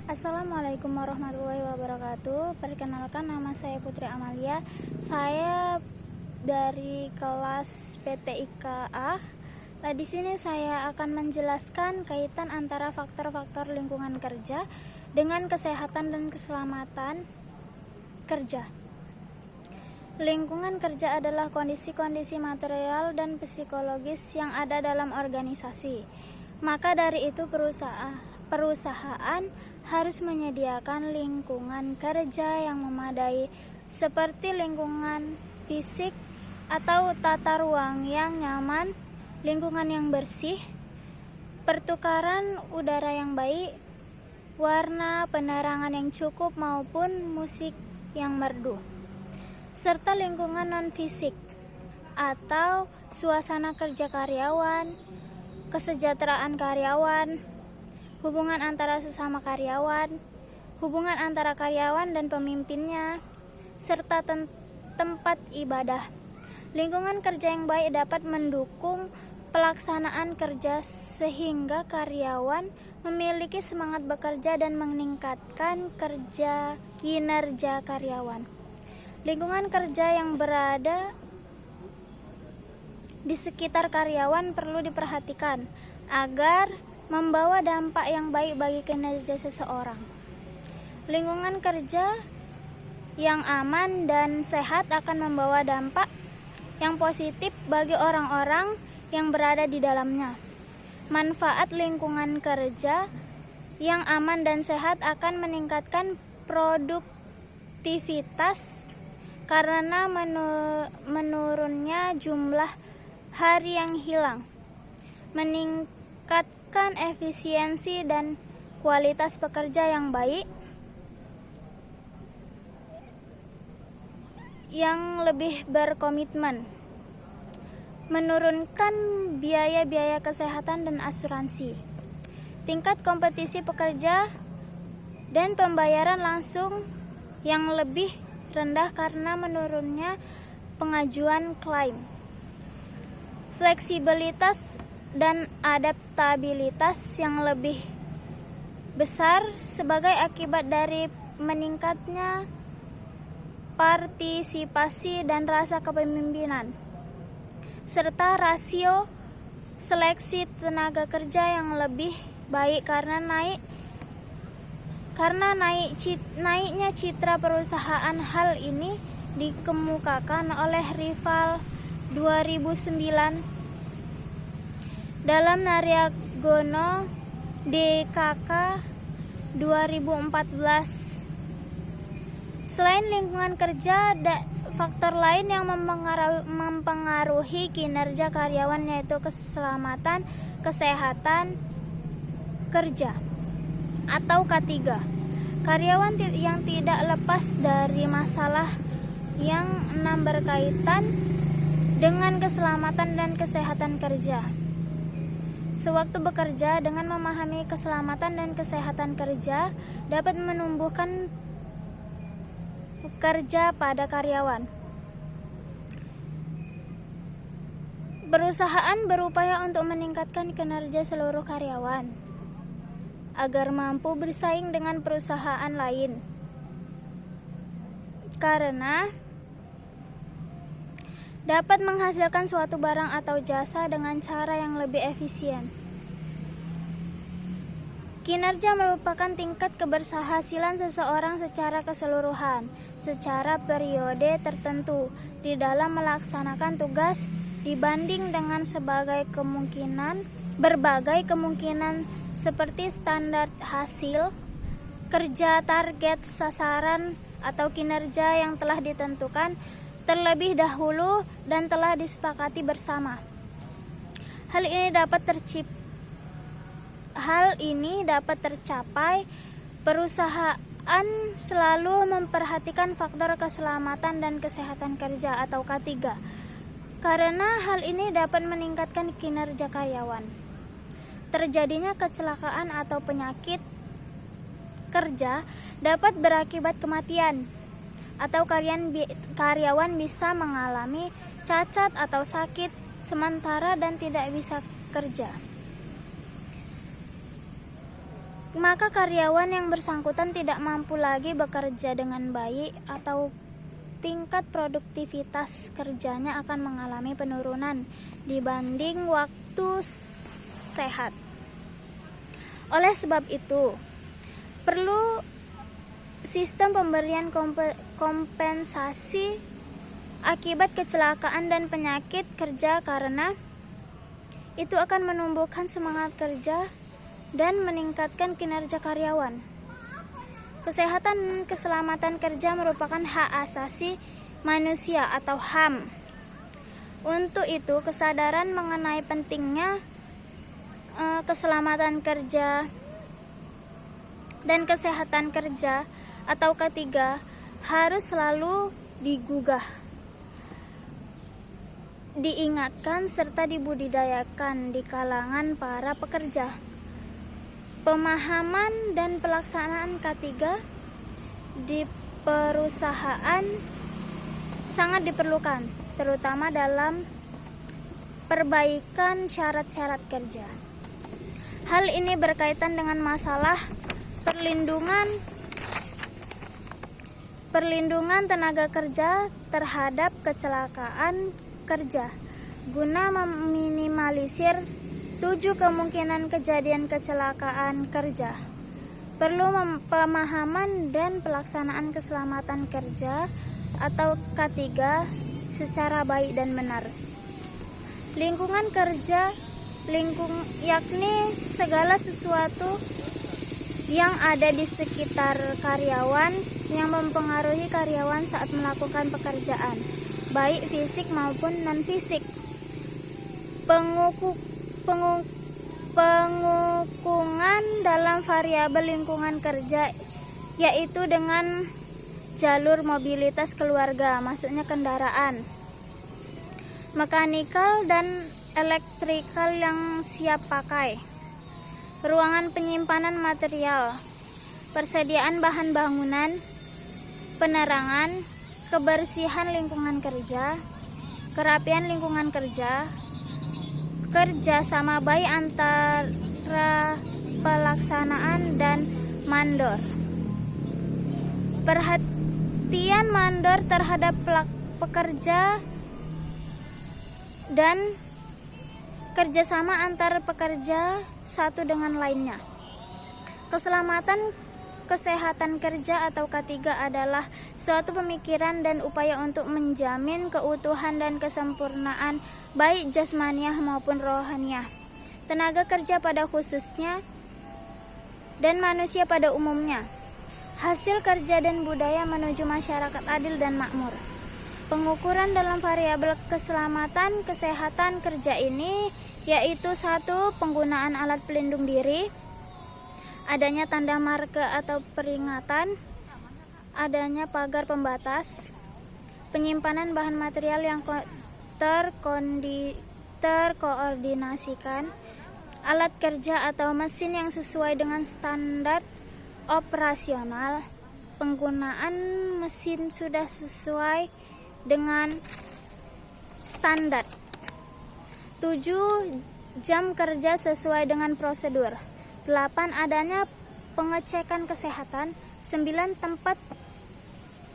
Assalamualaikum warahmatullahi wabarakatuh. Perkenalkan, nama saya Putri Amalia. Saya dari kelas PTIKA. Di sini saya akan menjelaskan kaitan antara faktor-faktor lingkungan kerja dengan kesehatan dan keselamatan kerja. Lingkungan kerja adalah kondisi-kondisi material dan psikologis yang ada dalam organisasi. Maka dari itu perusahaan harus menyediakan lingkungan kerja yang memadai seperti lingkungan fisik atau tata ruang yang nyaman, lingkungan yang bersih, pertukaran udara yang baik, warna penerangan yang cukup maupun musik yang merdu, serta lingkungan non-fisik atau suasana kerja karyawan, kesejahteraan karyawan, hubungan antara sesama karyawan, hubungan antara karyawan dan pemimpinnya, serta tempat ibadah. Lingkungan kerja yang baik dapat mendukung pelaksanaan kerja sehingga karyawan memiliki semangat bekerja dan meningkatkan kinerja karyawan. Lingkungan kerja yang berada di sekitar karyawan perlu diperhatikan agar membawa dampak yang baik bagi kinerja seseorang. Lingkungan kerja yang aman dan sehat akan membawa dampak yang positif bagi orang-orang yang berada di dalamnya. Manfaat lingkungan kerja yang aman dan sehat akan meningkatkan produktivitas karena menurunnya jumlah hari yang hilang, meningkatkan efisiensi dan kualitas pekerja yang baik, yang lebih berkomitmen, menurunkan biaya-biaya kesehatan dan asuransi, tingkat kompetisi pekerja, dan pembayaran langsung yang lebih rendah karena menurunnya pengajuan klaim. Fleksibilitas dan adaptabilitas yang lebih besar sebagai akibat dari meningkatnya partisipasi dan rasa kepemimpinan, serta rasio seleksi tenaga kerja yang lebih baik karena naiknya citra perusahaan. Hal ini dikemukakan oleh Rival 2009 dalam Naryagono DKK 2014. Selain lingkungan kerja, faktor lain yang mempengaruhi kinerja karyawan yaitu keselamatan kesehatan kerja atau K3. Karyawan yang tidak lepas dari masalah yang 6 berkaitan dengan keselamatan dan kesehatan kerja. Sewaktu bekerja, dengan memahami keselamatan dan kesehatan kerja dapat menumbuhkan kerja pada karyawan. Perusahaan berupaya untuk meningkatkan kinerja seluruh karyawan agar mampu bersaing dengan perusahaan lain, karena dapat menghasilkan suatu barang atau jasa dengan cara yang lebih efisien. Kinerja merupakan tingkat keberhasilan seseorang secara keseluruhan, secara periode tertentu di dalam melaksanakan tugas dibanding dengan berbagai kemungkinan seperti standar hasil kerja, target, sasaran, atau kinerja yang telah ditentukan terlebih dahulu dan telah disepakati bersama. Hal ini dapat tercapai perusahaan selalu memperhatikan faktor keselamatan dan kesehatan kerja atau K3, karena hal ini dapat meningkatkan kinerja karyawan. Terjadinya kecelakaan atau penyakit kerja dapat berakibat kematian, atau karyawan bisa mengalami cacat atau sakit sementara dan tidak bisa kerja. maka karyawan yang bersangkutan tidak mampu lagi bekerja dengan baik atau tingkat produktivitas kerjanya akan mengalami penurunan dibanding waktu sehat. Oleh sebab itu, perlu sistem pemberian kompensasi akibat kecelakaan dan penyakit kerja, karena itu akan menumbuhkan semangat kerja dan meningkatkan kinerja karyawan. Kesehatan dan keselamatan kerja merupakan hak asasi manusia atau HAM. Untuk itu, kesadaran mengenai pentingnya keselamatan kerja dan kesehatan kerja atau K3 harus selalu digugah, diingatkan serta dibudidayakan di kalangan para pekerja. Pemahaman dan pelaksanaan K3 di perusahaan sangat diperlukan, terutama dalam perbaikan syarat-syarat kerja. Hal ini berkaitan dengan masalah perlindungan tenaga kerja terhadap kecelakaan kerja, guna meminimalisir 7 kemungkinan kejadian kecelakaan kerja. Perlu pemahaman dan pelaksanaan keselamatan kerja atau K3 secara baik dan benar. Lingkungan kerja yakni segala sesuatu yang ada di sekitar karyawan yang mempengaruhi karyawan saat melakukan pekerjaan, baik fisik maupun non-fisik. Pengukuhan dalam variabel lingkungan kerja yaitu dengan jalur mobilitas keluarga, maksudnya kendaraan, mekanikal dan elektrikal yang siap pakai, ruangan penyimpanan material, persediaan bahan bangunan, penerangan, kebersihan lingkungan kerja, kerapian lingkungan kerja, kerja sama baik antara pelaksanaan dan mandor. Perhatian mandor terhadap pekerja dan kerjasama antar pekerja satu dengan lainnya. Keselamatan kesehatan kerja atau K3 adalah suatu pemikiran dan upaya untuk menjamin keutuhan dan kesempurnaan baik jasmaniah maupun rohaniah tenaga kerja pada khususnya dan manusia pada umumnya, hasil kerja dan budaya menuju masyarakat adil dan makmur. Pengukuran dalam variabel keselamatan kesehatan kerja ini yaitu 1. Penggunaan alat pelindung diri, adanya tanda marka atau peringatan, adanya pagar pembatas, penyimpanan bahan material yang terkoordinasikan, alat kerja atau mesin yang sesuai dengan standar operasional, penggunaan mesin sudah sesuai dengan standar. 7. Jam kerja sesuai dengan prosedur. 8. Adanya pengecekan kesehatan. 9. Tempat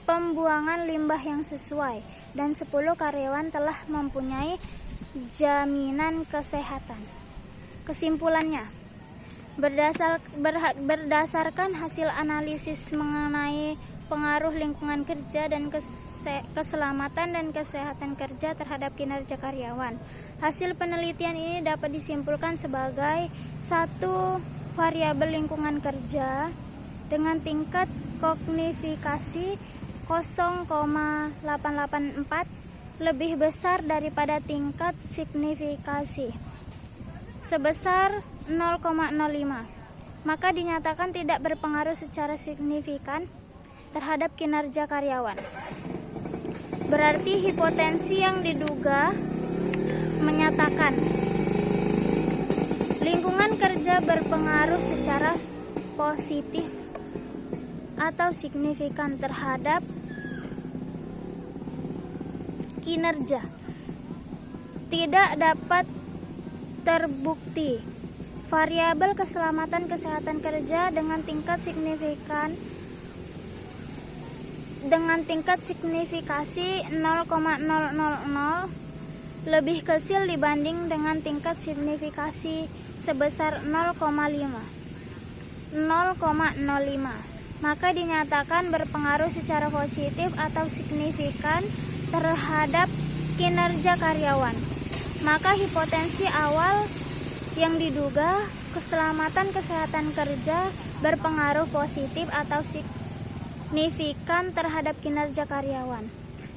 pembuangan limbah yang sesuai. Dan 10. Karyawan telah mempunyai jaminan kesehatan. Kesimpulannya, berdasarkan hasil analisis mengenai pengaruh lingkungan kerja dan keselamatan dan kesehatan kerja terhadap kinerja karyawan, hasil penelitian ini dapat disimpulkan sebagai 1. Variabel lingkungan kerja dengan tingkat kognifikasi 0,884 lebih besar daripada tingkat signifikasi sebesar 0,05, maka dinyatakan tidak berpengaruh secara signifikan terhadap kinerja karyawan. Berarti hipotensi yang diduga menyatakan lingkungan kerja berpengaruh secara positif atau signifikan terhadap kinerja tidak dapat terbukti variabel keselamatan kesehatan kerja dengan tingkat signifikasi 0,000 lebih kecil dibanding dengan tingkat signifikasi sebesar 0,05, maka dinyatakan berpengaruh secara positif atau signifikan terhadap kinerja karyawan. Maka hipotensi awal yang diduga keselamatan kesehatan kerja berpengaruh positif atau signifikan terhadap kinerja karyawan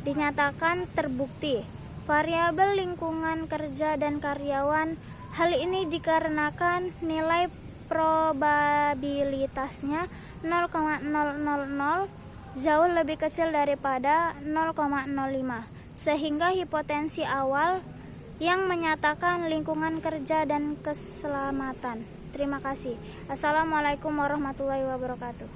dinyatakan terbukti. Variabel lingkungan kerja dan karyawan, hal ini dikarenakan nilai probabilitasnya 0,000 jauh lebih kecil daripada 0,05, sehingga hipotensi awal yang menyatakan lingkungan kerja dan keselamatan. Terima kasih. Assalamualaikum warahmatullahi wabarakatuh.